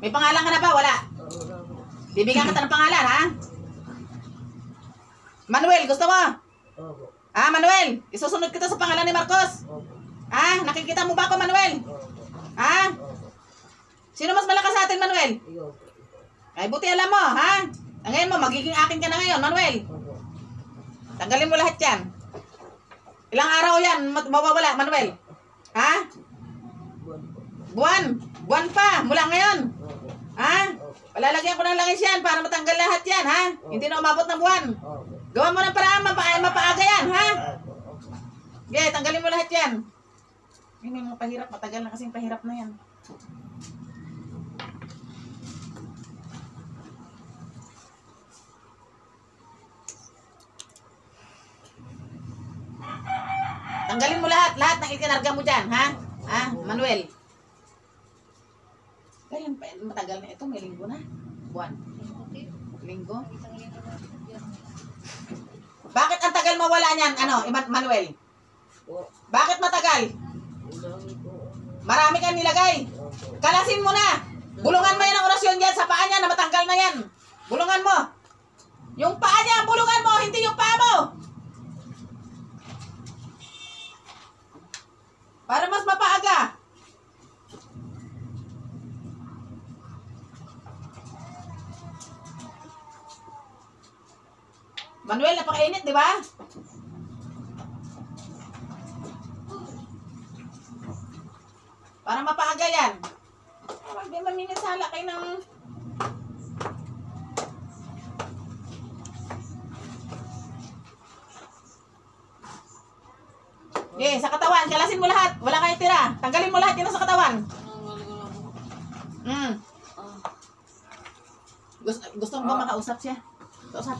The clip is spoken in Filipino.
May pangalan ka na ba? Wala. Bibigyan kita ng pangalan, ha? Manuel, gusto mo? Opo. Ah, Manuel, isusunod kita sa pangalan ni Marcos. Opo. Ah, nakikita mo ba ako, Manuel? Opo. Ha? Opo. Sino mas malakas sa atin, Manuel? Ikaw po. Ay, buti alam mo, ha? Ngayon mo, magiging akin ka na ngayon, Manuel. Opo. Tanggalin mo lahat yan. Ilang araw yan mawawala, Manuel? Ha? Buwan po. Buwan. Buwan pa, mula ngayon. Opo. Ha? Opo. Palalagyan ko ng langis yan para matanggal lahat yan, ha? Hindi na umabot ng buwan. Opo. Gawan mo ng paraan, mapaaga yan, ha? Opo. Opo. Okay, tanggalin mo lahat yan. Ay, may mga pahirap, matagal na kasing pahirap na yan. Tanggalin mo lahat ng ikinarga mo dyan, ha? Ha, Manuel? Ay, matagal na ito, may linggo na. Buwan. Linggo. Bakit ang tagal mawala niyan, Manuel? Po. Bakit matagal? Ulangi po. Marami kang nilagay. Opo. Kalasin mo na. Bulungan mo yan ang orasyon dyan sa paa niya na matanggal na yan. Bulungan mo. Yung paa niya, bulungan mo, hindi yung paa mo. Para mas mapaaga. Manuel, napakainit, di ba? Para mapaaga yan. Huwag din maminisala kayo ng... Okay, sa katawan, kalasin mo lahat. Wala kayo tira. Tanggalin mo lahat yun sa katawan. Gusto mo ba makausap siya? Kausapin.